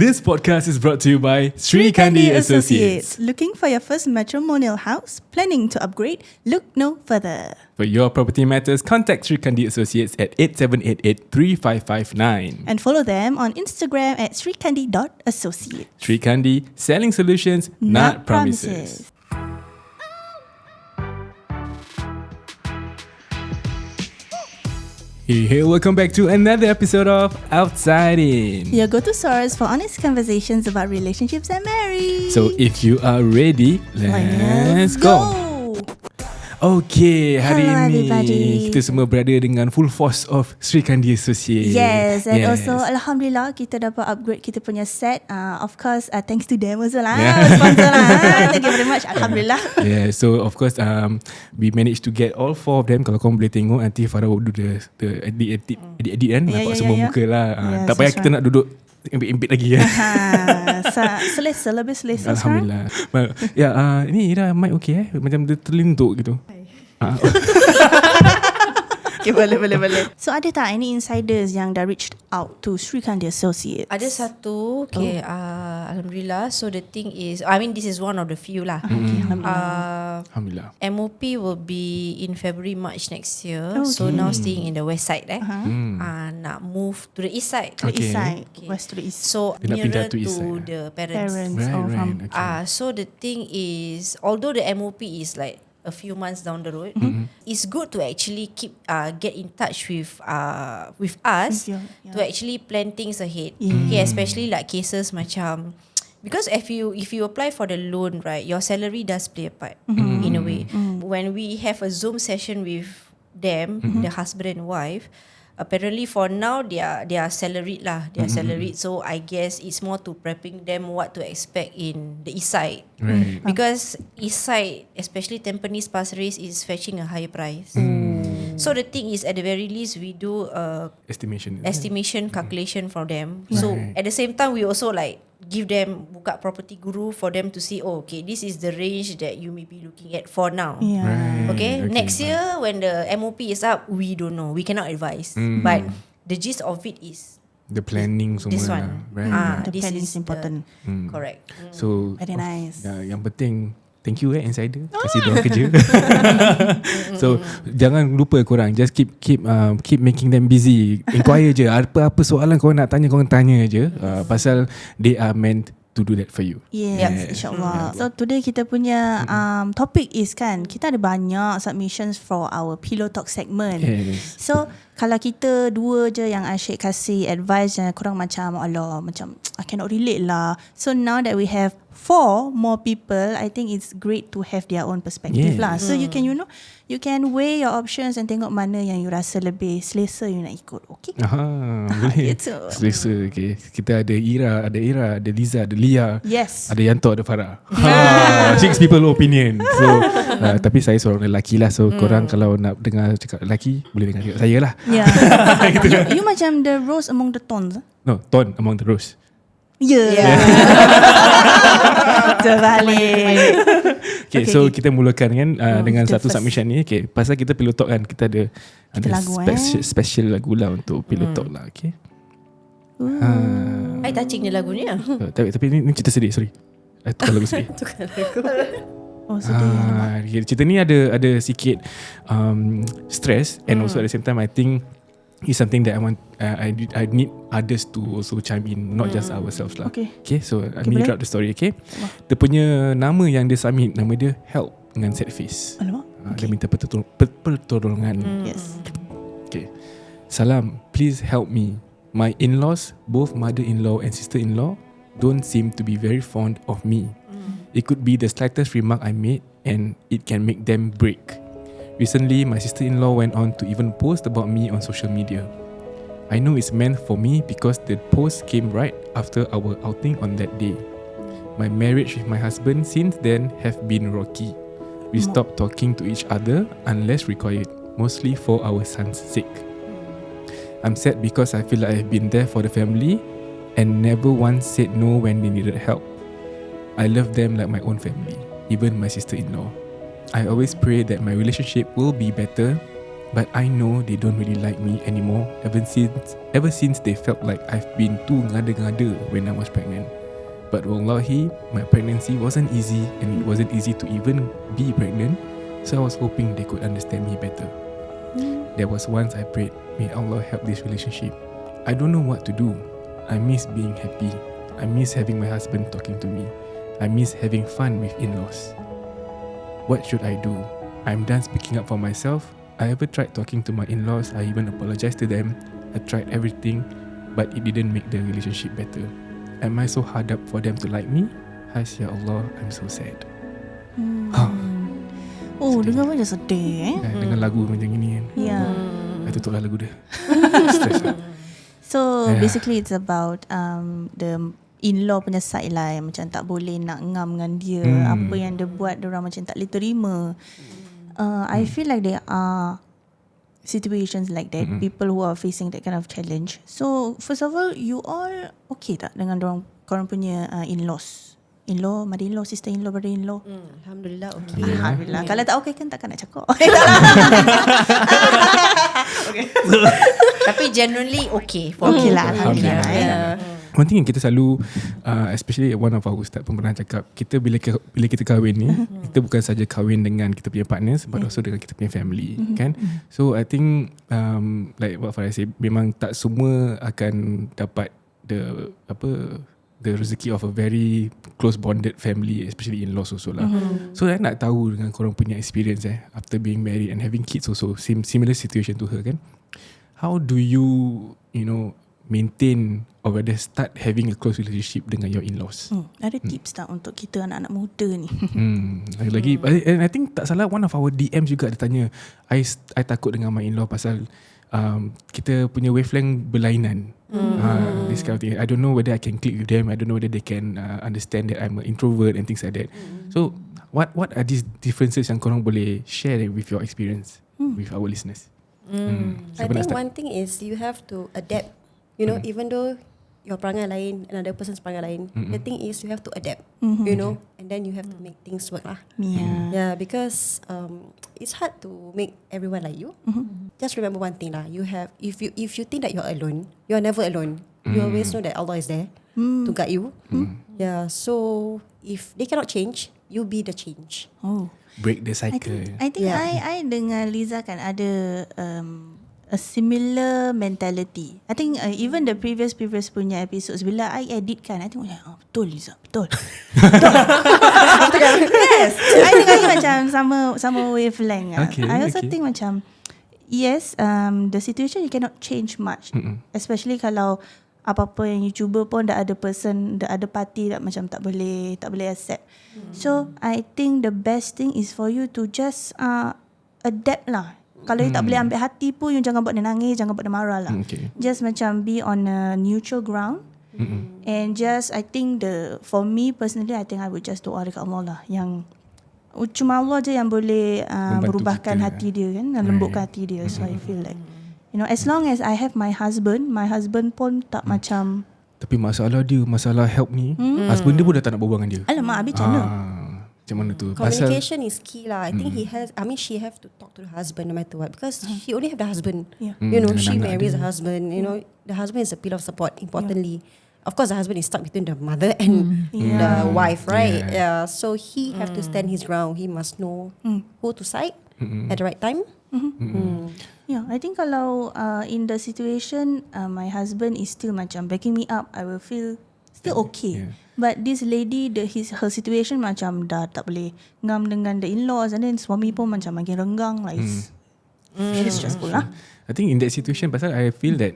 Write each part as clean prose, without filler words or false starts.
This podcast is brought to you by Sri Kandi Associates. Looking for your first matrimonial house? Planning to upgrade? Look no further. For your property matters, contact Sri Kandi Associates at 8788-3559. And follow them on Instagram at srikandi.associates. Sri Kandi, selling solutions, not promises. Hey, welcome back to another episode of OUTSIDEIN. Your go-to source for honest conversations about relationships and marriage. So if you are ready, let's go. Okay, hari Hello, ini everybody. kita semua berada dengan full force of Sri Kandi Associates. Yes, and also Alhamdulillah kita dapat upgrade kita punya set. Of course, thanks to them also lah. Sponsor lah. Thank you very much. Alhamdulillah. Yeah, so of course we managed to get all four of them. Kalau korang boleh tengok, nanti Farah will do the edit kan. Nampak semua muka lah. Tak payah kita nak duduk impit lagi ya. Selesa, lebih selesa. Alhamdulillah. Ya, ini Ira mic okay macam dia terlintuk gitu. Okay, boleh. So ada tak any insiders yang dah reached out to Sri Kandi Associates? Ada satu. Okay, Alhamdulillah. So the thing is, I mean this is one of the few lah. Okay, Alhamdulillah. MOP will be in February, March next year. Okay. So now staying in the west side nak move to the east side. To the east side, Okay. west to the east. So Dia nak pindah nearer to east to side. the parents. Right. Okay. So the thing is, although the MOP is like a few months down the road, it's good to actually get in touch with us to actually plan things ahead. Okay, especially like cases macam, because if you apply for the loan, right, your salary does play a part in a way. When we have a Zoom session with them, the husband and wife, apparently for now they are salaried lah. They are salaried, so I guess it's more to prepping them what to expect in the east side. Right. Because east side, especially Tampines, Pasir Ris, is fetching a higher price. So the thing is, at the very least, we do estimation calculation for them. So at the same time, we also like give them buka property guru for them to see, oh, okay, this is the range that you may be looking at for now. Okay, next year when the MOP is up, we don't know, we cannot advise. But the gist of it is the planning semua this one. Right. The This planning is is important. Correct. So Very nice. yang penting, thank you insider, kasih diorang kerja. So jangan lupa korang, just keep making them busy. Inquire je, apa soalan korang nak tanya, korang tanya je. Pasal they are meant to do that for you. Yes, insyaAllah. So today kita punya topic is kan, kita ada banyak submissions for our Pillow Talk segment. Yes. So kalau kita dua je yang asyik kasih advice yang korang macam macam I cannot relate lah. So now that we have 4 more people, I think it's great to have their own perspective lah. So you can you can weigh your options and tengok mana yang you rasa lebih selesa you nak ikut. Okay? Boleh. Gitu. Selesa. Okay. Kita ada Ira, ada Liza, ada Lia. Yes. Ada Yanto, ada Farah. 6 people opinion. So tapi saya seorang lelaki lah. So korang kalau nak dengar cakap lelaki, boleh dengar cakap saya lah. Yeah. you macam the rose among the thorns. No, thorn among the rose. Yeah. Terbalik. Okay, so kita mulakan kan dengan satu submission ni. Okay, pasal kita Pillow Talk kan, kita ada lagu, special lagu lah untuk Pillow Talk lah. Okay. I touching dia lagu ni lah. Tapi ni cerita sedih, sorry. Tukar lagu sedih. Oh, sedih. Okay, cerita ni ada sikit stress, and also at the same time I think it's something that I want. I need others to also chime in, not just ourselves lah. Okay, so I need to drop the story. Okay, dia punya nama yang dia submit, nama dia Help dengan sad face. Alamak. Dia minta pertolongan. Yes. Okay. Salam, please help me. My in-laws, both mother-in-law and sister-in-law, don't seem to be very fond of me. It could be the slightest remark I made, and it can make them break. Recently, my sister-in-law went on to even post about me on social media. I know it's meant for me because the post came right after our outing on that day. My marriage with my husband since then have been rocky. We stopped talking to each other unless required, mostly for our son's sake. I'm sad because I feel like I've been there for the family and never once said no when they needed help. I love them like my own family, even my sister-in-law. I always pray that my relationship will be better But I know they don't really like me anymore ever since they felt like I've been too ngada-ngada when I was pregnant. But wallahi, my pregnancy wasn't easy, and it wasn't easy to even be pregnant. So I was hoping they could understand me better. There was once I prayed, may Allah help this relationship. I don't know what to do. I miss being happy. I miss having my husband talking to me. I miss having fun with in-laws. What should I do? I'm done speaking up for myself. I ever tried talking to my in-laws. I even apologized to them. I tried everything, but it didn't make the relationship better. Am I so hard up for them to like me? Hasya Allah, I'm so sad. Oh, Sedih. dengar macam sedih Dengan lagu macam gini kan. Yeah. I tutuplah lagu dia. Stress lah. So Yeah. basically it's about the in-law punya side lah, yang macam tak boleh nak ngam dengan dia. Apa yang dia buat, diorang macam tak boleh terima. I feel like there are situations like that, people who are facing that kind of challenge. So first of all, you all okay tak dengan korang punya in-laws? In-law, mother-in-law, sister-in-law, brother-in-law? Alhamdulillah, okay. Alhamdulillah. Kalau tak okay kan takkan nak cakap. Tapi generally okay for Okay me. lah, Alhamdulillah. Yeah. One thing yang kita selalu especially one of our ustaz pun pernah cakap, kita bila kita kahwin ni, kita bukan saja kahwin dengan kita punya partners, but also dengan kita punya family, kan? So I think like what Farah say, memang tak semua akan dapat the rezeki of a very close bonded family, especially in-laws also lah. So I nak tahu dengan korang punya experience after being married and having kids also, similar situation to her, kan? How do you maintain or rather start having a close relationship dengan your in-laws? Ada tips tak untuk kita anak-anak muda ni? Lagi and I think tak salah, one of our DMs juga ada tanya, I takut dengan my in-law pasal kita punya wavelength berlainan. This kind of thing. I don't know whether I can click with them. I don't know whether they can understand that I'm an introvert and things like that. So what are these differences yang korang boleh share with your experience with our listeners? I think one thing is you have to adapt. You know, even though your perangai lain, another person's perangai lain, the thing is you have to adapt. You know, and then you have to make things work lah. Yeah, because it's hard to make everyone like you. Just remember one thing lah. You have, if you think that you're alone, you're never alone. You always know that Allah is there to guide you. Yeah. So if they cannot change, you be the change. Break the cycle. I think I dengan Liza kan ada a similar mentality. I think even the previous punya episodes, bila I edit kan, I think betul Liza, betul. Yes, I think I macam sama wavelength. Okay, I also okay. think macam yes, the situation you cannot change much, especially kalau apa-apa yang you cuba pun dah ada party that macam tak boleh accept. So I think the best thing is for you to just adapt lah. Kalau you tak boleh ambil hati pun, you jangan buat dia nangis, jangan buat dia marah lah. Just macam be on a neutral ground. And just I think for me personally, I think I would just doa dekat Allah lah, yang cuma Allah je yang boleh berubahkan hati dia kan, lembutkan hati dia. So I feel like as long as I have my husband pun tak macam. Tapi masalah help ni, husband dia pun dah tak nak berbual dengan dia. Alamak, habis macam mana? Macam mana tu? Communication is key lah. I think she have to talk to the husband no matter what, because she only have the husband. You know, she marries the husband. You know, the husband is a pillar of support. Importantly, of course, the husband is stuck between the mother and the wife, right? Yeah. So he have to stand his ground. He must know who to side at the right time. Yeah, I think kalau in the situation my husband is still macam backing me up, I will feel still okay. But this lady, her situation macam dah tak boleh ngam dengan the in-laws, and then suami pun macam makin renggang lah. It's stressful lah. I think in that situation, pasal I feel that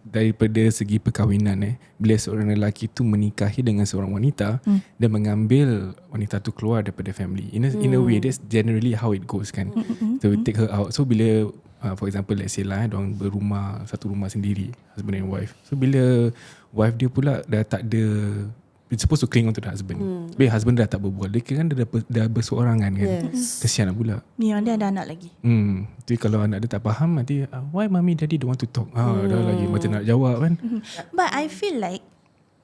daripada segi perkahwinan bila seorang lelaki tu menikahi dengan seorang wanita, dia mengambil wanita tu keluar daripada family. In a way, that's generally how it goes kan. So we take her out. So bila for example, let's say lah, diorang satu rumah sendiri, husband and wife. So bila wife dia pula dah tak ada, it's supposed to cling on to the husband. Bila husband dah tak berbual, dia kan dah berseorangan kan. Kesian lah pula. Ya, dia ada anak lagi. Jadi kalau anak dia tak faham, nanti why mommy daddy don't want to talk? Dah lagi macam nak jawab kan. But I feel like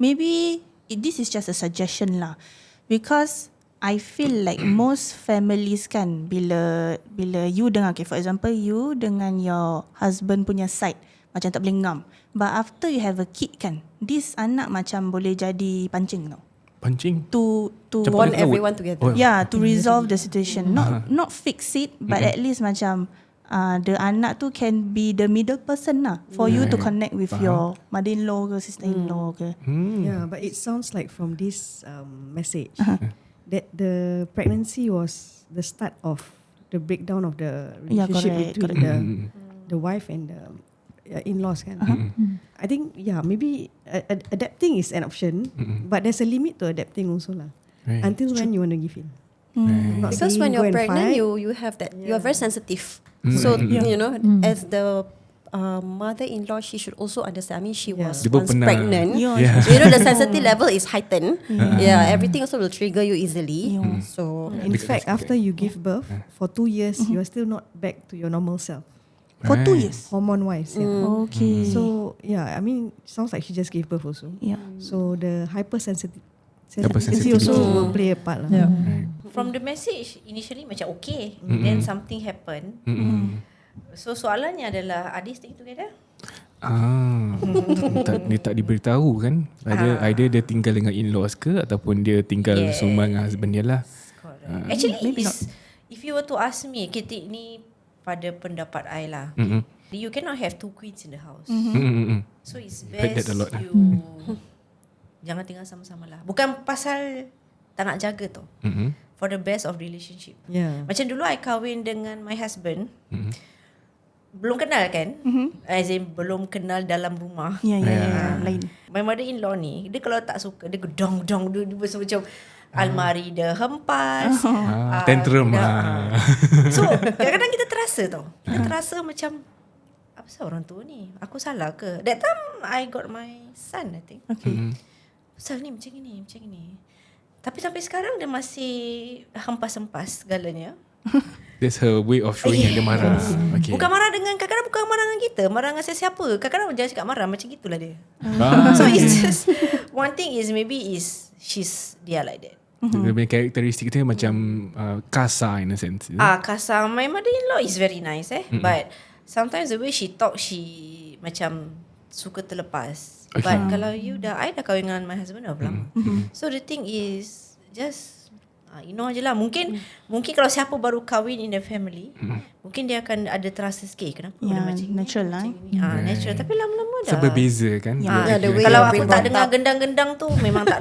maybe this is just a suggestion lah, because I feel like most families kan, bila you dengar, okay, for example you dengan your husband punya side macam tak boleh ngam, but after you have a kid kan, this anak macam boleh jadi pancing tau. Pancing? To want everyone together. Yeah, to resolve the situation. Not fix it, but at least macam the anak tu can be the middle person lah for you to connect with your mother-in-law ke sister-in-law ke. Yeah, but it sounds like from this message that the pregnancy was the start of the breakdown of the relationship between the wife and the in-laws kan. I think maybe adapting is an option, but there's a limit to adapting also lah. Right. Until when you want to give in. Because when you're pregnant, you have that. You are very sensitive. So you know, as the mother-in-law, she should also understand. I mean, she was once pregnant. Yeah. So, you know, the sensitivity level is heightened. Yeah, everything also will trigger you easily. So In fact, after you give birth, for 2 years, you are still not back to your normal self. For 2 years. Hormone-wise, Okay. So I mean, sounds like she just gave birth also. Yeah. So the hypersensitivity Hypersensitivity also will play a part lah. From the message initially macam okay, then something happen. So soalannya adalah, are they staying together? Dia tak diberitahu kan, either dia tinggal dengan in-laws ke ataupun dia tinggal semua dengan husband dia lah. Actually, if you were to ask me, Ketik ni pada pendapat I lah, you cannot have 2 queens in the house. So it's Heard that best a lot. you jangan tinggal sama-sama lah. Bukan pasal tak nak jaga tau, for the best of relationship. Macam dulu I kahwin dengan my husband, belum kenal kan, as in belum kenal dalam rumah. Lain. My mother-in-law ni, dia kalau tak suka, dia gedong-gedong, dia macam almari dia hempas, tantrum. So kadang-kadang kita terasa tau, kita terasa macam apa sah orang tua ni, aku salah ke? That time I got my son, I think. Pasal ni macam ni. Tapi sampai sekarang dia masih hempas-hempas segalanya. That's her way of showing yang dia marah. Okay. Bukan marah dengan, kadang-kadang bukan marah dengan kita, marah dengan siapa. Kadang-kadang jangan cakap marah, macam gitulah dia. So it's just, one thing is maybe dia like that. Dia punya karakteristik dia macam kasar in a sense. Kasar. My mother-in-law is very nice but sometimes the way she talk, she macam suka terlepas. But kalau I dah kahwin dengan my husband dah lama. So the thing is just je lah. Mungkin kalau siapa baru kahwin in the family, mungkin dia akan ada terasa sikit, kenapa dia macam ni, natural lah. Natural. Tapi lama-lama dah Berbeza kan. kalau aku tak dengar gendang-gendang tu, memang tak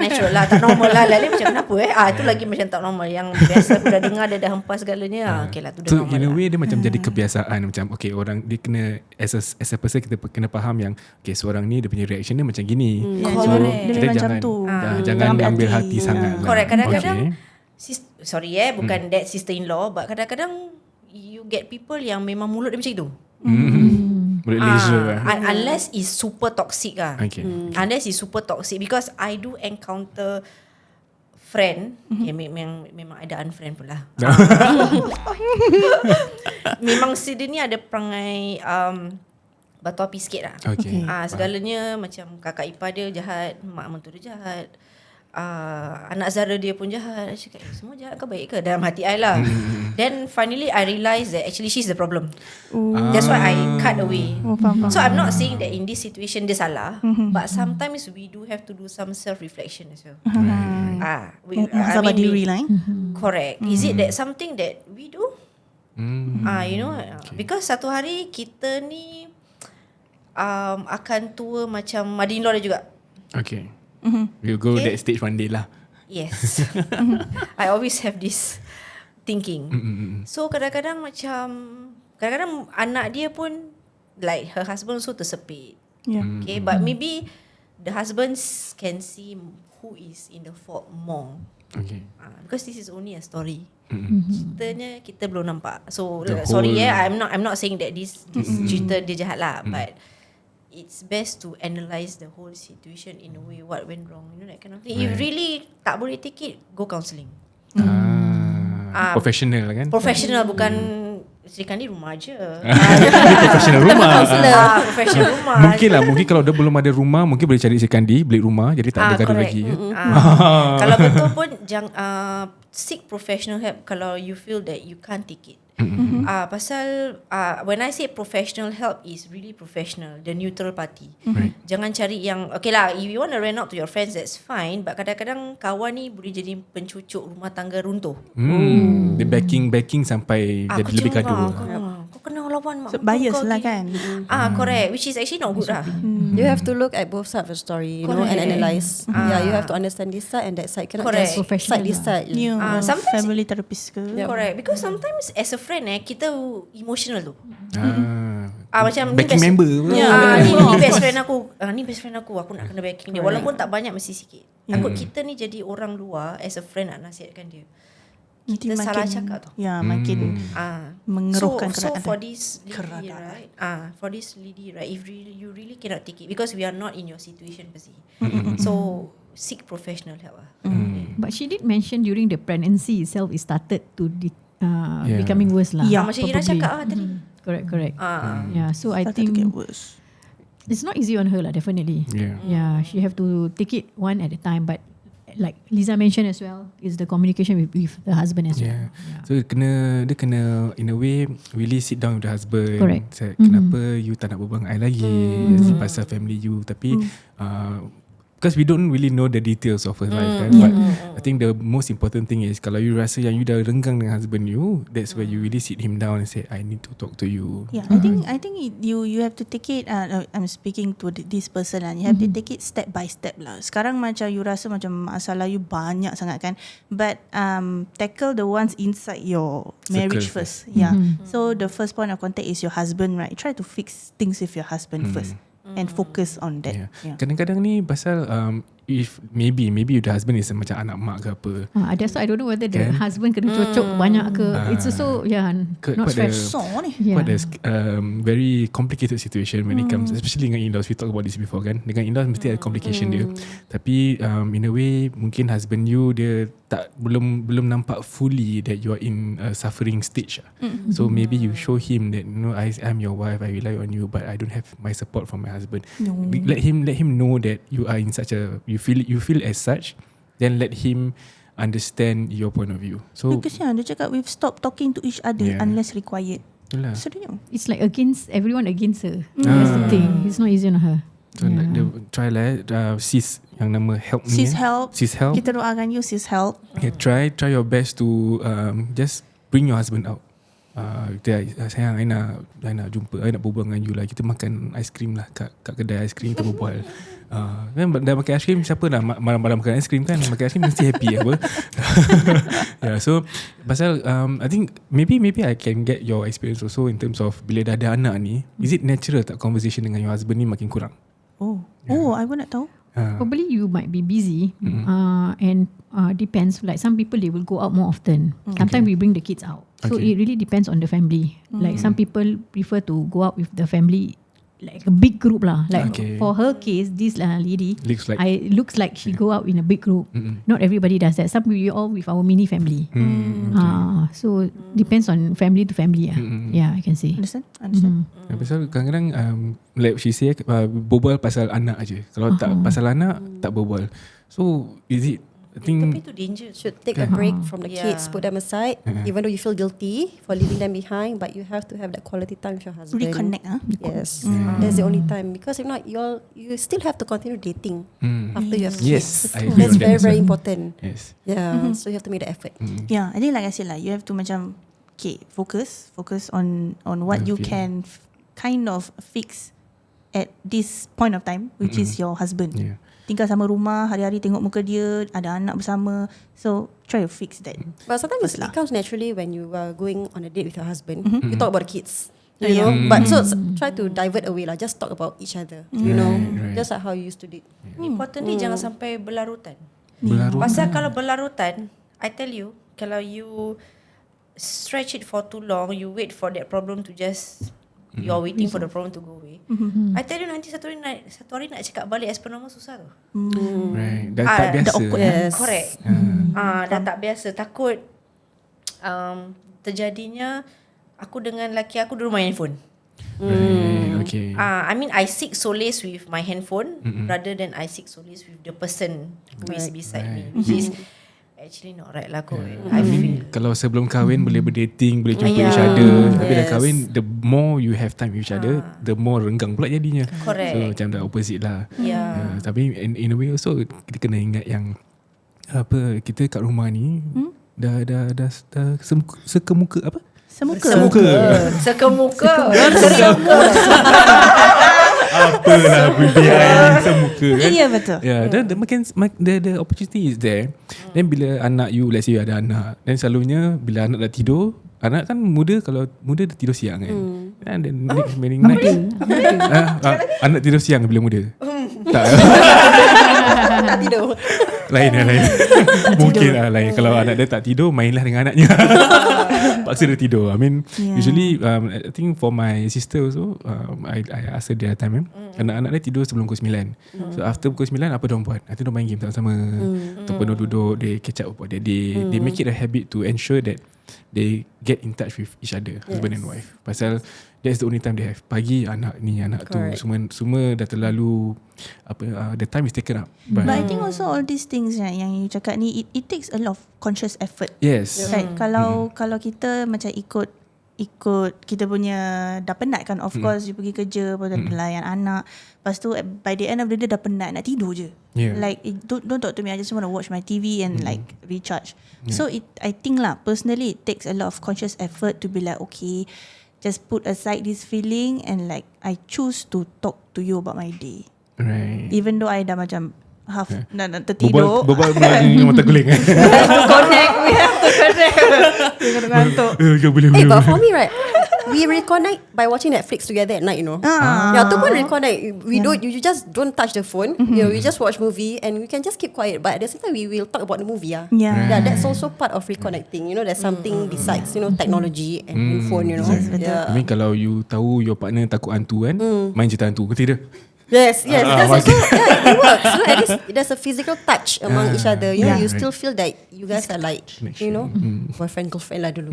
natural lah, tak normal lah. Lain macam kenapa itu lagi macam tak normal. Yang biasa aku dah dengar, dia dah hempas segalanya, okay lah, tu dah So normal in a lah. way dia macam jadi kebiasaan. Macam okay, orang dia kena as a person, kita kena faham yang okay, seorang ni dia punya reaction dia macam gini. So kita dia memang macam tu. Jangan ambil hati sangat lah. Correct. Kadang-kadang bukan that sister-in-law, but kadang-kadang you get people yang memang mulut dia macam itu. Mulut leisure lah. Unless it's super toxic lah. Okay. Unless it's super toxic, because I do encounter friend, memang ada unfriend pula. Memang si dia ni ada perangai batu api sikit lah. Okay. Segalanya macam kakak ipar dia jahat, mak mentua dia jahat, anak Zara dia pun jahat. Saya cakap, semua jahat ke baik ke? Dalam hati I lah. Then finally I realise that actually she's the problem. That's why I cut away. So I'm not saying that in this situation dia salah, but sometimes we do have to do some self-reflection as well. Sabar diri lah. Correct. Is it that something that we do? Because satu hari kita ni akan tua macam mother-in-law dia juga. Okay. We'll go that stage one day lah. Yes. I always have this thinking. So kadang-kadang anak dia pun like her husband also tersepit. Okay, but maybe the husbands can see who is in the fault more. Okay. Because this is only a story. Ceritanya kita belum nampak. So sorry I'm not saying that this cerita dia jahat lah, but it's best to analyse the whole situation in a way, what went wrong, that kind of thing. If really tak boleh take it, go counselling. Professional kan? Professional, bukan Sri Kandi rumah je. Dia profesional rumah. Profesional rumah. Mungkin kalau dia belum ada rumah, mungkin boleh cari Sri Kandi, beli rumah, jadi tak ada gaduh correct. lagi. Kalau betul pun seek professional help kalau you feel that you can't take it. Pasal when I say professional help is really professional, the neutral party. Right. Jangan cari yang okay lah, if you want to rent out to your friends that's fine, but kadang-kadang kawan ni boleh jadi pencucuk rumah tangga runtuh. Dia backing sampai jadi lebih gaduh. Kau kena lawan mak. So, bias kau lah gini. kan. Correct, which is actually not good lah. You have to look at both sides of the story, you know, and analyze. Yeah, you have to understand this side and that side. Cannot Correct. just side this side. Sometimes Family therapist ke. Correct, because sometimes as a friend kita emotional tu. Macam backing member. ni best friend aku. Ni best friend aku nak kena backing dia. Walaupun tak banyak, mesti sikit. Takut kita ni jadi orang luar as a friend nak nasihatkan dia. Kita Makin, salah cakap tu. Ya, makin mengeruhkan so keadaan. for this lady, right, if you really cannot take it, because we are not in your situation pasti. So seek professional help lah. But she did mention during the pregnancy itself, it started to becoming worse lah. Yeah, macam Ira cakap tadi. Correct. Yeah, so I Started to think get worse. it's not easy on her lah, definitely. Yeah, she have to take it one at a time. But like Liza mentioned as well, is the communication with the husband as well. So dia kena in a way really sit down with the husband. Correct. Kenapa you tak nak berbual dengan I lagi pasal family you, tapi because we don't really know the details of her life kan. But I think the most important thing is kalau you rasa yang you dah renggang dengan husband you, that's where you really sit him down and say, I need to talk to you. Yeah, I think you have to take it. I'm speaking to this person lah. You have to take it step by step lah. Sekarang macam you rasa macam masalah you banyak sangat kan. But tackle the ones inside your marriage first. Yeah. So the first point of contact is your husband, right? Try to fix things with your husband first. And focus on that. Kadang-kadang ni pasal if maybe the husband is macam anak mak ke apa. That's why I don't know whether the husband kena cocok banyak ke. It's also not stress. Quite a very complicated situation when it comes, especially dengan in-laws. We talk about this before kan. Dengan in-laws mesti ada complication dia. Tapi in a way mungkin husband you dia tak belum nampak fully that you are in a suffering stage. So maybe you show him that I'm your wife, I rely on you, but I don't have my support from my husband. Let him know that you are in such a you feel as such, then let him understand your point of view. So kesian dia cakap we've stopped talking to each other unless required. Sedihnya. It's like everyone against her. That's the thing. It's not easy on her. So try lah sis yang nama help ni. Sis help. Kita doakan you sis help. Try your best to just bring your husband out. Sayang, I nak jumpa, I nak berbual dengan you lah. Kita makan aiskrim lah kat kedai aiskrim, kita berbual. Kan dah makan aiskrim, siapa dah malam-malam makan aiskrim kan? Makan aiskrim mesti happy apa. So pasal I think maybe I can get your experience also in terms of bila dah ada anak ni, is it natural tak conversation dengan your husband ni makin kurang? I pun nak tahu. Probably you might be busy and depends, like some people they will go out more often. Sometimes we bring the kids out, so it really depends on the family. Like some people prefer to go out with the family, like a big group lah. Like for her case, this lady looks like she go out in a big group. Not everybody does that. Some we all with our mini family. So depends on family to family. Yeah, I can say. Understand? Pasal kadang-kadang like she say berbual pasal anak aje. Kalau tak pasal anak tak berbual. So is it tapi tu danger. Should take a break from the kids, put them aside, even though you feel guilty for leaving them behind, but you have to have that quality time with your husband. Reconnect. Yes, that's the only time, because if not, you still have to continue dating after you have kids. I agree That's on that. very important. Yes. Yeah, so you have to make the effort. Yeah, I think like I said lah, you have to macam focus on what you can kind of fix at this point of time, which is your husband. Tinggal sama rumah, hari-hari tengok muka dia, ada anak bersama. So try to fix that. But sometimes it comes naturally when you are going on a date with your husband. You talk about the kids, you know. But so try to divert away lah. Just talk about each other, you know. Just like how you used to date. Importantly jangan sampai berlarutan. Pasal kalau berlarutan, I tell you, kalau you stretch it for too long, you wait for that problem to just you're waiting for the problem to go away. I tell you, nanti satu hari nak cakap balik as per normal susah tu. Right. Dah tak biasa. Yes. Correct. Dah tak biasa. Takut terjadinya aku dengan laki aku dulu main handphone. Right, okay. I mean I seek solace with my handphone rather than I seek solace with the person who is beside me, which is actually not right lah kot. I feel kalau sebelum kahwin boleh berdating, boleh jumpa each other. Tapi dah kahwin, the more you have time with each other, the more renggang pula jadinya. Correct. So macam dah opposite lah. Yeah. Tapi in a way also kita kena ingat yang apa, kita kat rumah ni dah sekemuka apa? Semuka. Sekemuka. Apalah benda semuka kan. Ya, betul. Dan the opportunity is there. Then bila anak you, let's say you ada anak, then selalunya bila anak dah tidur, anak kan muda, kalau muda dia tidur siang kan. And then next morning night anak tidur siang bila muda. Tak. Tak tidur. Lain. Mungkin lah lain. Kalau anak dia tak tidur, mainlah dengan anaknya. Paksa dia tidur. I mean, usually I think for my sister also, I ask her the other time, anak-anak dia tidur sebelum pukul 9. So after pukul 9, apa diorang buat? Nanti diorang main game sama-sama. Ataupun duduk, they catch up about their day. They make it a habit to ensure that they get in touch with each other, husband and wife. Pasal that's the only time they have. Pagi anak ni, anak tu, semua dah terlalu the time is taken up. But I think also all these things yang you cakap ni, it takes a lot of conscious effort. Yes. Right. Kalau kita macam ikut kita punya dah penat kan, of course you pergi kerja, layan anak, lepas tu by the end of the day dah penat, nak tidur je. Like don't talk to me, I just want to watch my TV and like recharge. So I think lah, personally it takes a lot of conscious effort to be like, okay, just put aside this feeling and like I choose to talk to you about my day. Right. Even though I dah macam half nak tertidur. Berbual melalui mata guling. We have to connect. Tengah ngantuk. Boleh. But for me, right, we reconnect by watching Netflix together at night, you know. Tu pun reconnect. You just don't touch the phone. You know, we just watch movie and we can just keep quiet. But at the same time, we will talk about the movie. Yeah, that's also part of reconnecting. You know, there's something besides, you know, technology and phone. You know. I mean, kalau you tahu your partner takut hantu kan, main cerita hantu, kata dia. Yes. That's also it works. You know, at least there's a physical touch among each other. You know, you still feel that you guys are like, you know, boyfriend girlfriend lah dulu.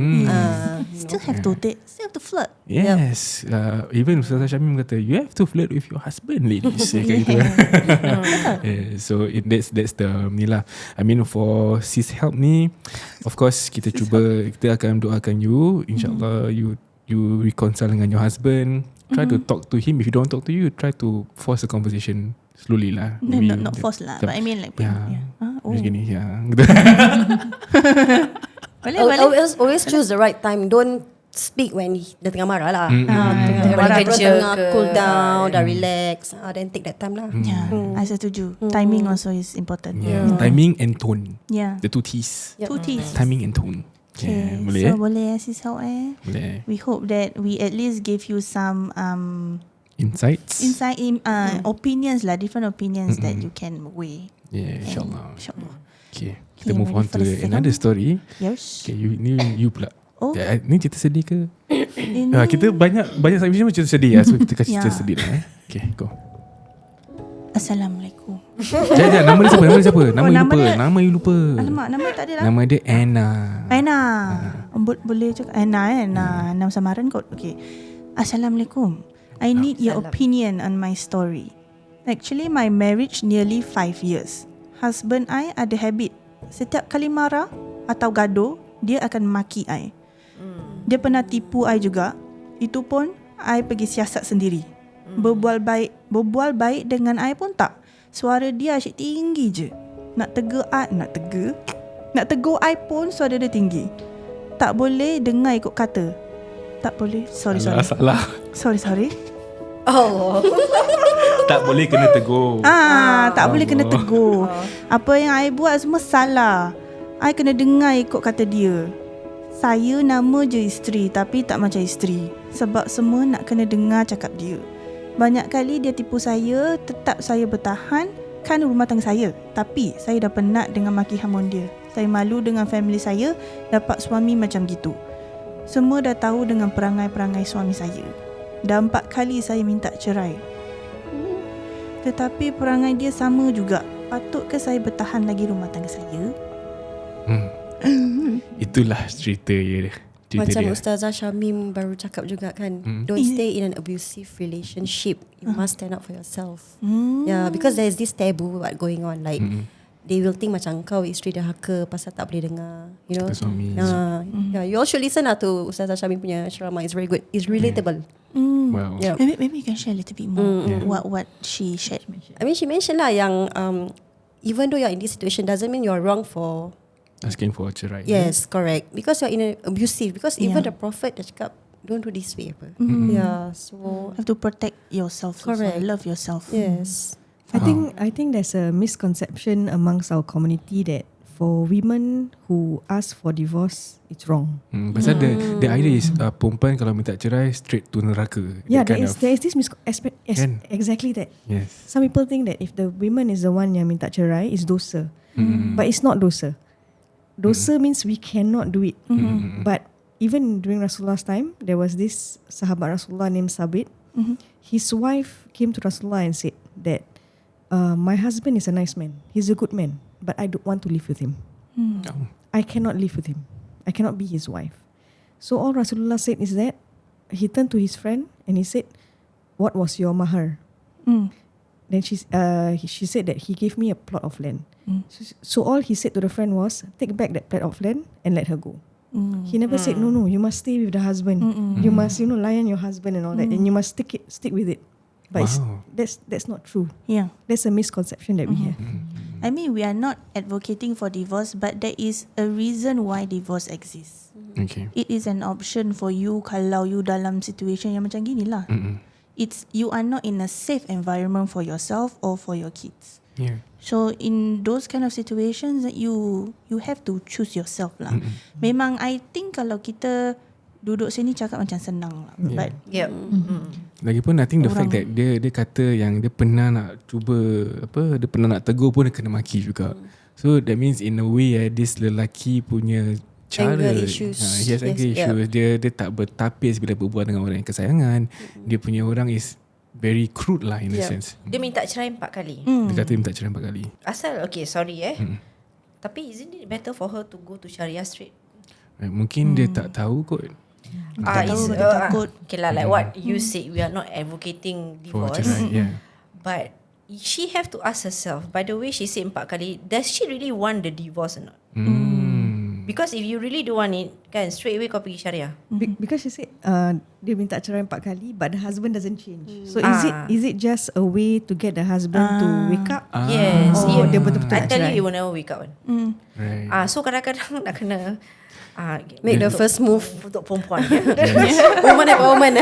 Still have to date, still have to flirt. Yes. Even Ustazah Syamim kata, you have to flirt with your husband, ladies. Kayak gitu. So that's the ni lah. I mean, for Sis Help ni, of course kita akan doakan you, InsyaAllah you reconcile dengan your husband. Try to talk to him. If you don't talk to you, try to force a conversation slowly lah. Not force lah, but I mean like gini. Always choose the right time. Don't speak when dia tengah marah lah. Marah tengah cool down, dah relax, then take that time lah. I setuju. Timing also is important. Timing and tone. The two T's. Two T's. Timing and tone. Okay, boleh so boleh Sis Help Boleh. We hope that we at least give you some insights, opinions lah, different opinions that you can weigh. InsyaAllah. Okay, kita move on to another story. Yes. Okay, you pula. Ni cerita sedih ke? Kita banyak submission cerita sedih lah. So kita kasih cerita sedih lah. Okay, go. Assalamualaikum. Jangan, nama dia siapa? Nama you lupa. Alamak, nama tak ada lah. Nama dia Anna. Boleh cakap Anna. Nama samaran kot. Okay. Assalamualaikum. I need your opinion on my story. Actually, my marriage nearly 5 years. Husband I ada habit, setiap kali marah atau gaduh, dia akan maki I. Dia pernah tipu I juga. Itu pun I pergi siasat sendiri. Berbual baik dengan I pun tak. Suara dia asyik tinggi je. Nak tegur I pun suara dia tinggi. Tak boleh dengar ikut kata. Tak boleh. Sorry. Salah. Sorry. Oh. Tak boleh kena tegur. Tak boleh kena tegur. Apa yang I buat semua salah. I kena dengar ikut kata dia. Saya nama je isteri, tapi tak macam isteri. Sebab semua nak kena dengar cakap dia. Banyak kali dia tipu saya, tetap saya bertahan kan rumah tangga saya. Tapi saya dah penat dengan maki hamun dia. Saya malu dengan family saya dapat suami macam gitu. Semua dah tahu dengan perangai-perangai suami saya. Dah 4 kali saya minta cerai. Tetapi perangai dia sama juga. Patutkah saya bertahan lagi rumah tangga saya? Itulah cerita dia. cerita Macam dia. Ustazah Syamim baru cakap juga kan, don't stay in an abusive relationship. You must stand up for yourself. Yeah, because there is this taboo what going on, like they will think macam kau isteri dahaka pasal tak boleh dengar, you know. Kata suami. Yeah, you all should listen lah to Ustazah Syamim punya ceramah. It's very good. It's relatable. Wow. Yeah. Maybe you can share a little bit more what she shared. I mean, she mentioned lah yang even though you're in this situation doesn't mean you're wrong for Asking for cerai. yes, correct. Because you're in an abusive. Because even the Prophet dah cakap don't do this way apa. Yeah, so Have to protect yourself. Correct. Also. Love yourself. yes. I think there's a misconception amongst our community that for women who ask for divorce, it's wrong. Pasal the idea is perempuan kalau minta cerai straight to neraka. Yeah, That there is this Kan? exactly that. Yes. Some people think that if the woman is the one yang minta cerai, is dosa. But it's not dosa. Dosa means we cannot do it. But even during Rasulullah's time, there was this sahabat Rasulullah named Sabit. His wife came to Rasulullah and said that my husband is a nice man. He's a good man, but I don't want to live with him. Oh. I cannot live with him. I cannot be his wife. So all Rasulullah said is that he turned to his friend and he said, "What was your mahar?" Then she said that he gave me a plot of land. So all he said to the friend was, take back that plot of land and let her go. He never said, no, you must stay with the husband. You must, lion your husband and all that, and you must stick with it. But that's not true. Yeah. That's a misconception that we have. I mean, we are not advocating for divorce, but there is a reason why divorce exists. Okay. It is an option for you kalau you dalam situation yang macam gini lah. It's you are not in a safe environment for yourself or for your kids. Yeah. So in those kind of situations, you have to choose yourself lah. Memang I think kalau kita duduk sini cakap macam senang lah. But Yep. Lagipun I think the fact that dia kata yang dia pernah nak cuba dia pernah nak tegur pun dia kena maki juga. So that means in a way this lelaki punya cara Anger issues. He has anger issues. Dia tak bertapis bila berbual dengan orang yang kesayangan. Dia punya orang is very crude lah in a sense. Dia minta cerai 4 kali. Dia kata dia minta cerai 4 kali. Asal okay, sorry tapi isn't it better for her to go to Sharia straight? Mungkin dia tak tahu kot. takut. Okay lah, like what you said, we are not advocating For divorce. cerai, yeah. But she have to ask herself, by the way she said 4 kali, does she really want the divorce or not? Because if you really don't want it, kan straight away kau pergi Sharia. Because she said dia minta cerai 4 kali, but the husband doesn't change. So is it just a way to get the husband to wake up? Yes. Or dia betul-betul I nak tell cerai? you, you will never wake up. Right. So kadang-kadang nak kena Make the first move. untuk perempuan. Woman empowerment.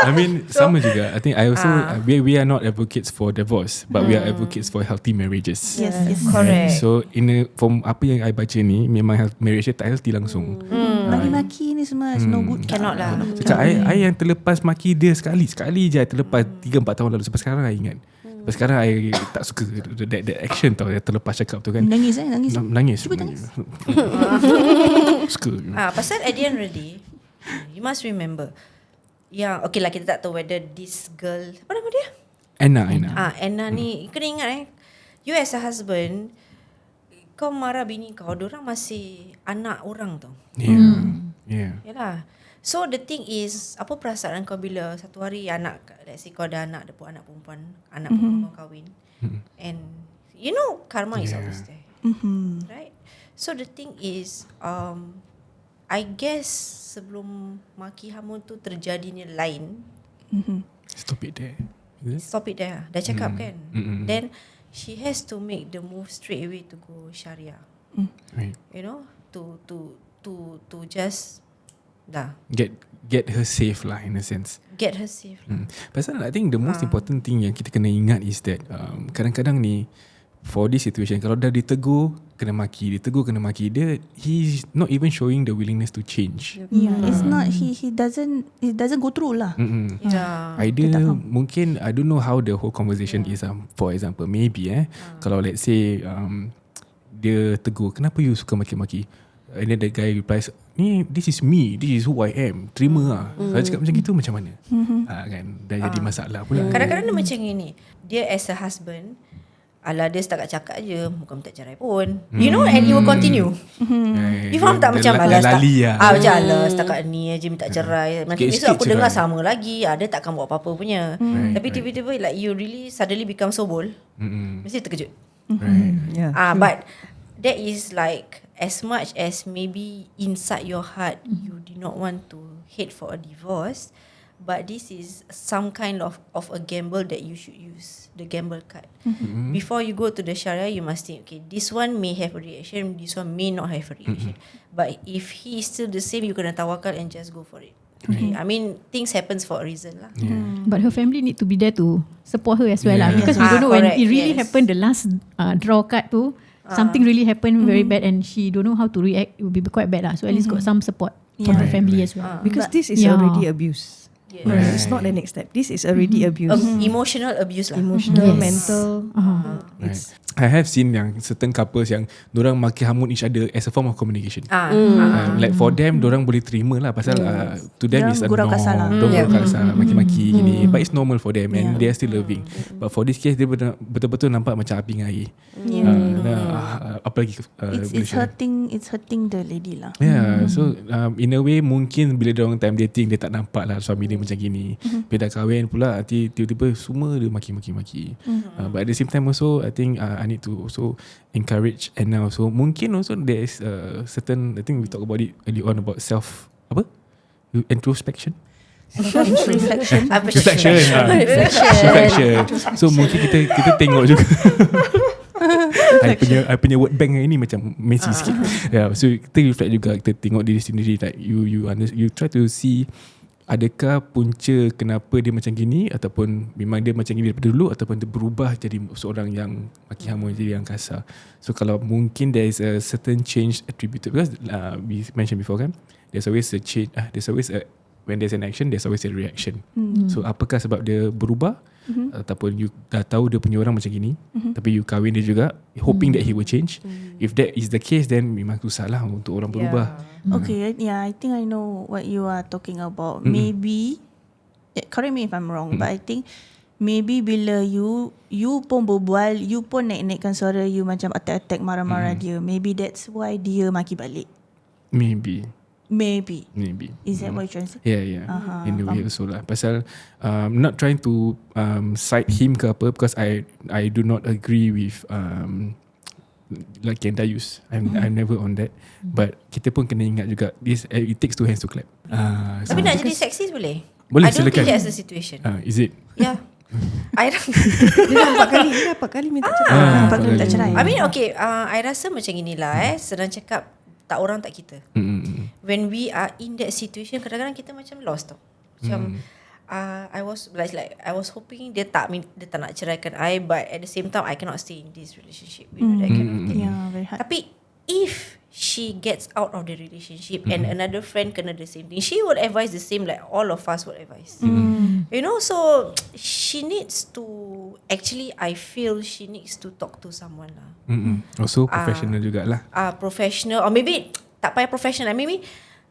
I mean sama juga. I think I also we are not advocates for divorce, but we are advocates for healthy marriages. Yes. Correct. So from apa yang I baca ni, memang marriage dia tak healthy langsung. Maki-maki ni semua is no good. Cannot lah. Cakap I yang terlepas maki dia sekali je I terlepas 3-4 tahun lalu. Sampai sekarang I ingat. Sampai sekarang I tak suka that action tau, yang terlepas cakap tu kan. Nangis. Nangis. Cuba tangis. Suka. Pasal at the end of the day, you must remember. Yang okay lah, kita tak tahu whether this girl, apa nama dia? Anna. Anna ni kena ingat you as a husband, kau marah bini kau, diorang masih anak orang tau. Yeah. Yalah. So the thing is, apa perasaan kau bila satu hari anak, let's say kau ada anak perempuan, anak perempuan kahwin, and you know karma is always there, right? So the thing is, I guess sebelum maki hamun tu terjadinya lain, Stop it there. stop it there. Dah cakap kan. Then she has to make the move straight away to go Sharia. Right. You know, to just Get her safe lah in a sense. get her safe. Pasal I think the most important thing yang kita kena ingat is that kadang-kadang ni for this situation, kalau dah ditegur kena maki, he's not even showing the willingness to change. Yeah, it's not he doesn't go through lah. Yeah. Idea mungkin I don't know how the whole conversation is. For example, maybe kalau let's say dia tegur, kenapa you suka maki-maki? And then the guy replies, this is me, this is who I am, terima lah. Kalau cakap macam gitu macam mana? Kan dah jadi masalah pula. Kadang-kadang dia macam ni. Dia as a husband, Alah dia setakat cakap je, bukan minta cerai pun. You know, and it will continue. You faham tak macam alah macam alah setakat ni aje minta cerai. Nanti besok aku dengar sama lagi. Dia takkan buat apa-apa punya. Tapi tiba-tiba like you really suddenly become so bold. Mesti terkejut. But that is like as much as maybe inside your heart you do not want to head for a divorce, but this is some kind of a gamble that you should use, the gamble card. Before you go to the Sharia, you must think, okay, this one may have a reaction, this one may not have a reaction. But if he is still the same, you kena tawakal and just go for it. Okay. I mean, things happens for a reason lah. But her family need to be there to support her as well lah, because we don't know when it really happened. The last draw card tu, something really happened very bad, and she don't know how to react. It will be quite bad lah. So at least got some support from her family as well. Because this is already abuse. It's not the next step. This is already abuse. Emotional abuse lah. Emotional, mental. I have seen yang certain couples yang dorang maki hamun each other as a form of communication. Like for them, dorang boleh terima lah pasal to them is a norm. Dorang gurau kasar, maki-maki gini. But it's normal for them and they are still loving. But for this case, dia betul-betul nampak macam api dengan air. Apalagi it's hurting the lady lah. So in a way mungkin bila dorang time dating dia tak nampak lah suami dia macam gini. Bila dah kahwin pula nanti tiba-tiba semua dia maki-maki. But at the same time also I think I need to also encourage, and now so mungkin also there is certain, I think we talk about it early on about introspection. Reflection. So mungkin kita tengok juga. I punya word bank ini macam messy sikit. So kita reflect juga, kita tengok diri sendiri, like you try to see adakah punca kenapa dia macam gini, ataupun memang dia macam gini daripada dulu, ataupun dia berubah jadi seorang yang maki hamun, jadi yang kasar. So kalau mungkin there is a certain change attributed, because we mentioned before kan, there's always a change, when there's an action there's always a reaction. So apakah sebab dia berubah, ataupun you dah tahu dia punya orang macam gini, tapi you kahwin dia juga hoping that he will change. If that is the case, then memang susah lah untuk orang berubah. Okay, I think I know what you are talking about. Maybe, correct me if I'm wrong, but I think maybe bila you pun berbual, you pun naik-naikkan suara, you macam attack marah-marah dia, maybe that's why dia maki balik. Maybe. Is that what you're trying to say? Yeah. In a way also lah. Pasal not trying to cite him ke apa, because I do not agree with like yang Dayus. I'm never on that. But kita pun kena ingat juga, this it takes two hands to clap. Tapi nak jadi seksis boleh? Boleh, I don't silakan. think that's the situation. Is it? Yeah. Dia dah 4 kali minta cerai. I mean okay, I rasa macam inilah senang cakap, tak orang tak kita. When we are in that situation, kadang-kadang kita macam lost tau. Macam I was like I was hoping dia tak nak ceraikan I, but at the same time I cannot stay in this relationship. You know that kind of thing. Very hard. Tapi if she gets out of the relationship and another friend kena the same thing, she would advise the same like all of us would advise. You know, so she needs to, actually I feel she needs to talk to someone lah. Also professional jugalah. Professional, or maybe tak payah professional, maybe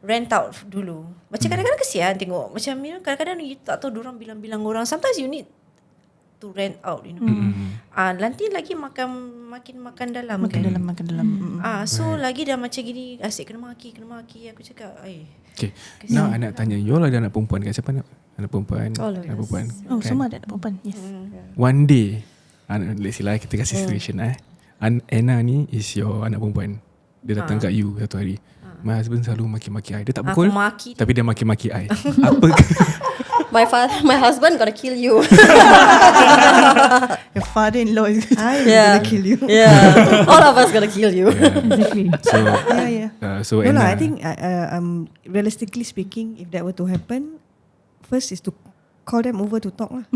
rent out dulu. Macam kadang-kadang kesian tengok, macam you know, kadang-kadang you tak tahu dorang bilang-bilang orang, sometimes you need to rent out, you know. Nanti lagi makin makan dalam. So lagi dah macam gini, asyik kena maki. Aku cakap, okay. Now I nak tanya, you all ada anak perempuan kan? Siapa anak perempuan? Anak perempuan. Oh, kan? Semua ada anak perempuan. Yes. One day, let's say lah, kita kasih situation Anna ni is your anak perempuan. Dia datang kat you satu hari. My husband selalu maki-maki I. Dia tak pukul, tapi dia maki-maki I. Apa? My husband gonna kill you. Your father-in-law is gonna kill you. All of us gonna kill you. Exactly. So no lah, I think realistically speaking, if that were to happen, first is to call them over to talk lah.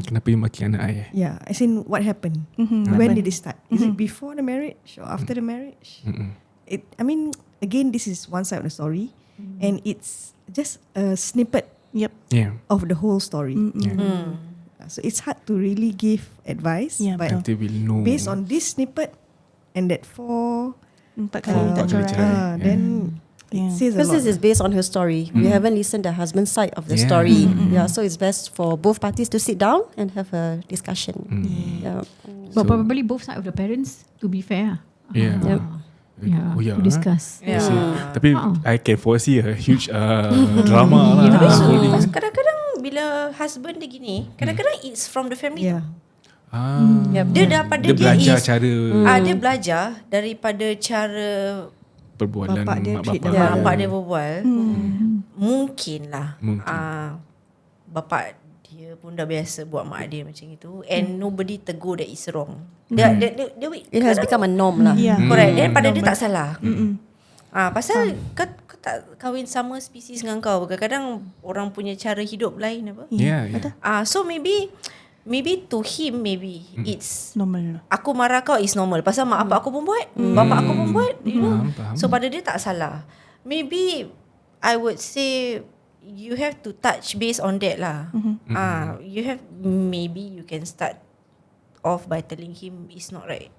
Kenapa you maki anak I? Yeah, as in what happened? When did it start? Is it before the marriage or after the marriage? I mean, again, this is one side of the story, and it's just a snippet of the whole story. So it's hard to really give advice, but based on this snippet and that 4 kali minta cerai, then It says a Because lot. this is based on her story. We haven't listened the husband's side of the story. Yeah, so it's best for both parties to sit down and have a discussion. Yeah. But probably both sides of the parents, to be fair. Yeah. Yep. Oh, yeah, to discuss. Yeah. Tapi I can foresee a huge drama lah. Tapi unfolding. kadang-kadang bila husband dia gini, kadang-kadang it's from the family. Yeah. Dia daripada Dia belajar is, cara dia belajar daripada cara perbualan Bapak dia mak treat bapak. dia. bapak dia berbual. Mungkin lah bapak dia pun dah biasa buat mak dia macam itu, and nobody tegur that is wrong. Dia It has become a norm lah. Yeah. correct. Then pada dia tak salah. Pasal kau tak kahwin sama spesies dengan kau. Kadang-kadang orang punya cara hidup lain apa. Yeah. So maybe to him maybe it's Normal lah. aku marah kau is normal. Pasal mak apa aku pun buat, bapak aku pun buat, you know. Faham. So pada dia tak salah. Maybe I would say you have to touch based on that lah. You have, maybe you can start off by telling him it's not right.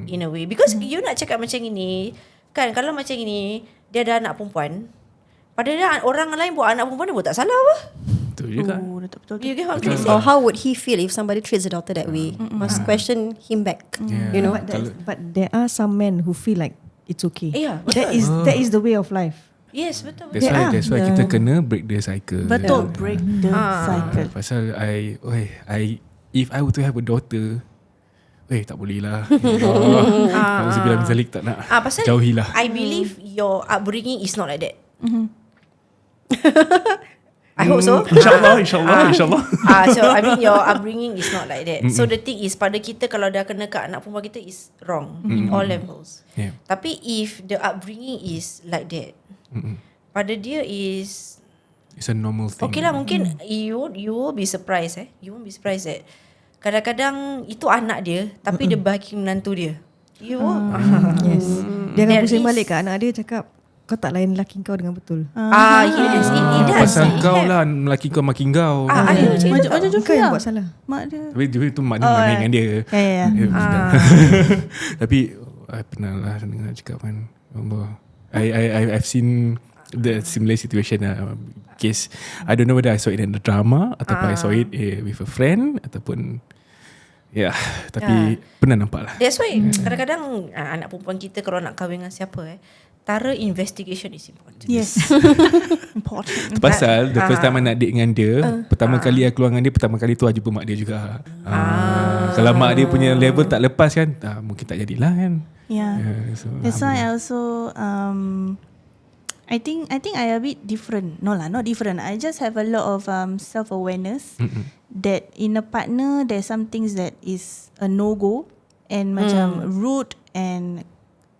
In a way, because you nak cakap macam ini kan, kalau macam ini dia ada anak perempuan, padahal orang lain buat anak perempuan dia buat tak salah apa. Betul juga. Betul. You get what I'm trying to say? Or how would he feel if somebody treats the daughter that way? Must question him back. Yeah. You know? But there are some men who feel like it's okay. Yeah, That is the way of life. yes, betul. That's why kita kena break the cycle. Betul, break the cycle. Pasal if I were to have a daughter, tak boleh lah. Alhamdulillah min zalik, tak nak. Pasal Jauhilah. I believe your upbringing is not like that. I hope so. InsyaAllah. So I mean your upbringing is not like that. So the thing is, pada kita kalau dah kena kat anak perempuan kita is wrong in all levels. Yeah. Tapi if the upbringing is like that, pada dia is It's a normal thing. okay lah. Mungkin you will be surprised. You won't be surprised that kadang-kadang itu anak dia, tapi dia bagi menantu dia. You Yes. Dia akan There pusing is- balik kat anak dia, cakap kau tak layan lelaki kau dengan betul. yes, it does. Pasal It kau have. lah lelaki kau makin kau. Ada macam itu. Macam Kau Jufri yang lah. buat salah. Mak dia. Tapi dia tu mak dia main dengan dia. Ya. Tapi I pernah lah dengar cakap kan, Allah, I've seen the similar situation case. I don't know whether I saw it in the drama ataupun I saw it with a friend ataupun tapi pernah nampak lah. That's why kadang-kadang anak perempuan kita kalau nak kahwin dengan siapa thorough investigation is important. Yes. Important. Pasal the first time I nak date dengan dia, pertama kali I keluar dengan dia, pertama kali tu I jumpa mak dia juga. Kalau mak dia punya level tak lepas kan, mungkin tak jadilah kan. Yeah. So, That's why I also I think I a bit different. No lah, not different. I just have a lot of self-awareness that in a partner there's some things that is a no-go, and macam rude and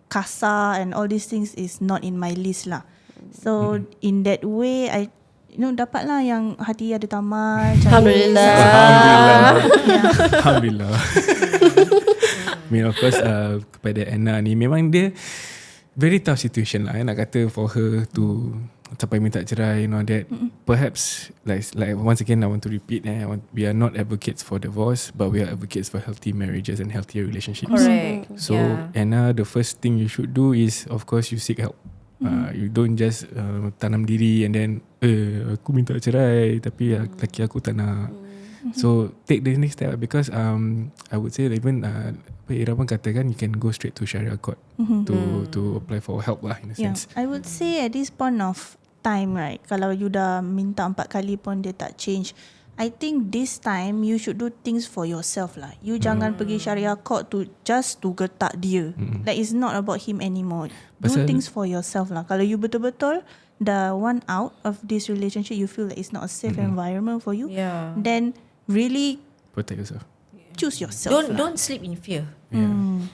kasar and all these things is not in my list lah. So in that way I dapat lah yang hati ada tamat. Alhamdulillah. Alhamdulillah. I mean, of course kepada Anna ni memang dia very tough situation lah. Nak kata for her to sampai minta cerai and all that. Perhaps like once again I want to repeat, we are not advocates for divorce, but we are advocates for healthy marriages and healthier relationships. Correct. So Anna, the first thing you should do is of course you seek help. You don't just tanam diri and then aku minta cerai tapi laki aku tak nak. So take the next step, because I would say even Irawan katakan you can go straight to Sharia court to apply for help lah in a sense. I would say at this point of time, right, kalau you dah minta 4 kali pun dia tak change, I think this time you should do things for yourself lah. You jangan pergi Sharia court just to getak dia. Like it's not about him anymore. Do things for yourself lah. Kalau you betul-betul dah want out of this relationship, you feel like it's not a safe environment for you, then really Protect yourself. choose yourself. Don't sleep in fear.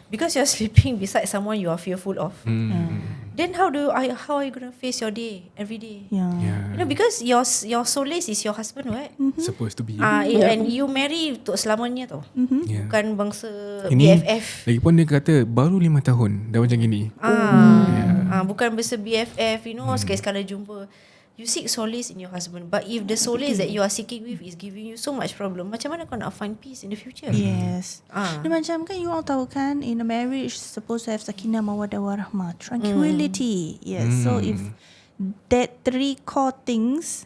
Because you're sleeping beside someone you are fearful of. Then how are you gonna face your day every day? Because your solace is your husband, right? Supposed to be. And you marry untuk selamanya tau. Bukan bangsa Ini, BFF. lagipun dia kata baru 5 tahun dah macam gini. Bukan bangsa BFF, sekali-sekala jumpa. you seek solace in your husband, but if the solace that you are seeking with is giving you so much problem, macam mana kau nak find peace in the future? Yes. Dia macam kan you all tahu kan, in a marriage supposed to have sakinah, mawaddah warahmah, tranquility. Yes. So if that 3 core things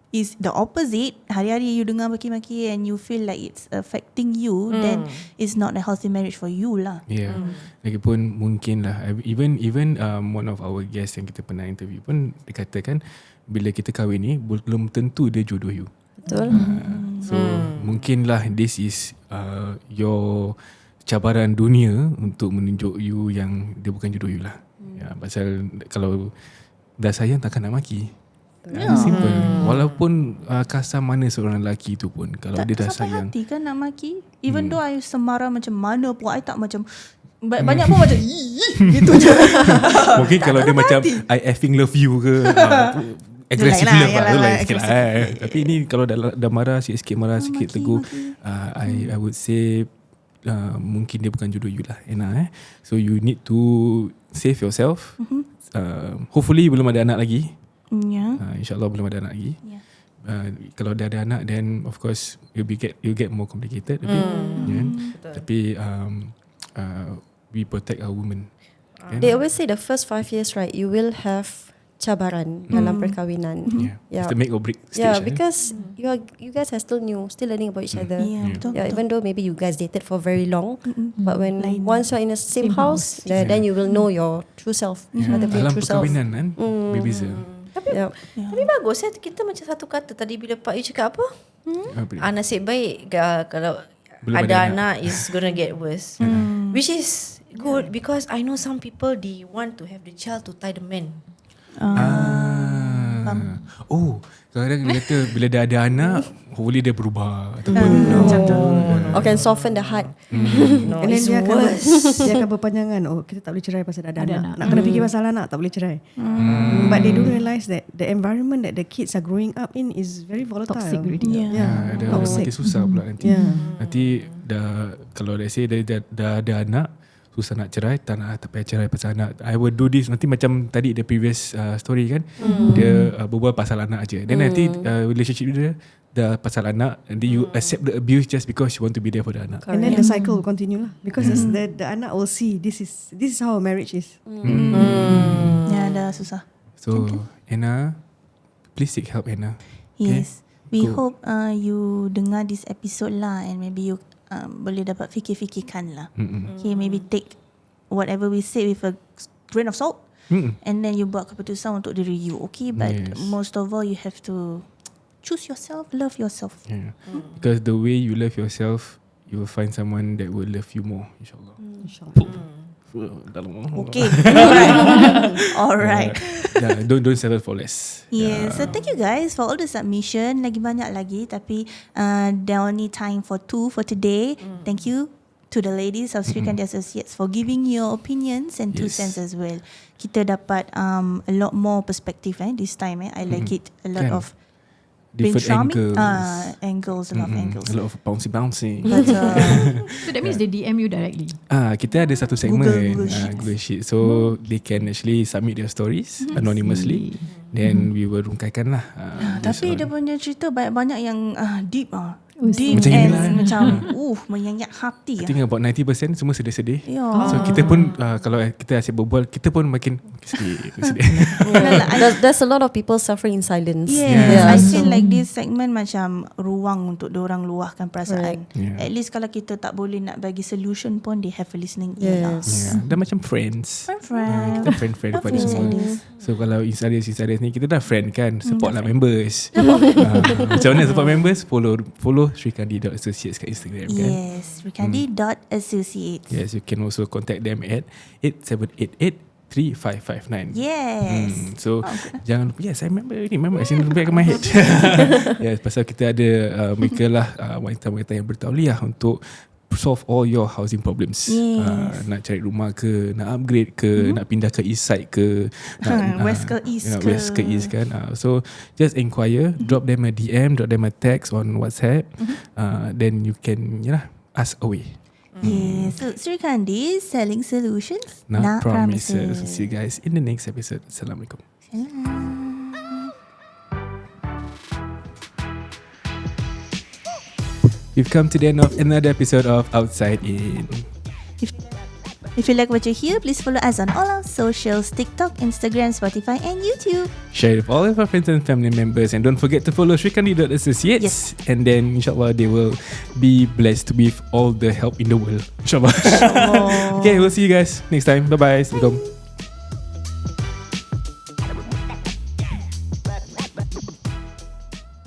is the opposite, hari-hari you dengar maki-maki and you feel like it's affecting you, then it's not a healthy marriage for you lah. Yeah. Lagipun mungkin lah, even one of our guests yang kita pernah interview pun dia katakan bila kita kahwin ni belum tentu dia jodoh you. Betul. So mungkin lah this is your cabaran dunia untuk menunjuk you yang dia bukan jodoh you lah. Ya, pasal kalau dah sayang takkan nak maki. Simple. Walaupun kasar mana seorang lelaki tu pun, kalau dia dah sayang, hati kan nak maki. Even though I semara macam mana pun, I tak macam banyak pun macam gitu je. mungkin kalau dia macam I effing love you ke, aggressive love lah, sikit lah. Tapi ni kalau dah marah sikit sikit tegur, I would say mungkin dia bukan jodoh you lah, Anna. So you need to save yourself. Hopefully belum ada anak lagi. InsyaAllah belum ada anak lagi. Kalau dah ada anak, then of course you get more complicated a bit. Tapi we protect our women. They always say the first 5 years, right, you will have cabaran dalam perkahwinan. It's the make or break stage. Because you guys are still new, still learning about each other. Betul. Even though maybe you guys dated for very long, but when once you're in the same house, then you will know your true self. Dalam perkahwinan kan berbeza. Tapi bagus kita macam satu kata tadi bila Pak Yu cakap apa? Nasib baik kalau belum ada anak is gonna get worse. Which is good because I know some people they want to have the child to tie the man. Kadang-kadang dia kata bila dah ada anak hopefully dia berubah ataupun or can soften the heart. No, And then it's dia worse. dia akan berpanjangan, kita tak boleh cerai pasal ada anak. Nak kena fikir pasal anak, tak boleh cerai. But they don't realise that the environment that the kids are growing up in is very volatile. Toxic already. Dah nanti susah pula nanti. Nanti dah kalau let's say dah ada anak, susah nak cerai, tak payah cerai pasal anak. I will do this. Nanti macam tadi the previous story kan, dia berbual pasal anak aja. Then nanti relationship dia dah pasal anak, and then you accept the abuse just because you want to be there for the anak. And then the cycle will continue lah, because the anak will see this is how a marriage is. Dah susah. So Anna, please seek help, Anna. Yes. We hope you dengar this episode lah, and maybe you boleh dapat fikir-fikirkan lah. Okay, maybe take whatever we say with a grain of salt, and then you buat keputusan untuk diri you. Okay, but most of all you have to choose yourself, love yourself. Because the way you love yourself, you will find someone that will love you more, insyaAllah. Okay. Alright. Don't settle for less. So thank you guys for all the submission. Lagi banyak lagi, tapi there only time for 2 for today. Thank you to the ladies of Sri Kandi Associates for giving your opinions and 2 cents as well. Kita dapat a lot more perspective this time. I like it. A lot of different angles, a lot of angles. A lot of bouncy. So that means they DM you directly. Kita ada satu segmen Google Sheet. So they can actually submit their stories anonymously. Then we will rungkaikan lah. Tapi dia punya cerita banyak yang deep Macam inilah. macam menyenyak hati. I think about 90% semua sedih-sedih. So kita pun kalau kita asyik berbual, kita pun makin sedih. There's a lot of people suffering in silence. I feel like this segment macam ruang untuk diorang luahkan perasaan. At least kalau kita tak boleh nak bagi solution pun, they have a listening ear lah. Dah macam friends. Friend. Kita friend pada semua. So kalau insiders ni, kita dah friend kan, support lah members. Macam mana support members? Follow Sri Kandi Associates kat Instagram kan. Yes, Srikandi.associates. Yes, you can also contact them at 8788-3559. Yes. So jangan lupa. Yes, I remember it's in the back of my head. Yes, pasal kita ada mereka lah wanita-wanita yang bertauliah untuk solve all your housing problems. Nak cari rumah ke, nak upgrade ke, nak pindah ke east side ke, west ke east ke. West ke east kan. So just inquire, drop them a DM, drop them a text on WhatsApp. Then you can ask away. So Sri Kandi, selling solutions, not promises. See you guys in the next episode. Assalamualaikum. Salam. We've come to the end of another episode of Outside In. If you like what you hear, please follow us on all our socials, TikTok, Instagram, Spotify and YouTube. Share it with all of our friends and family members, and don't forget to follow Sri Kandi Associates. Yes. And then inshallah they will be blessed with all the help in the world. Inshallah. Inshallah. Okay, we'll see you guys next time. Bye-bye. Assalamualaikum.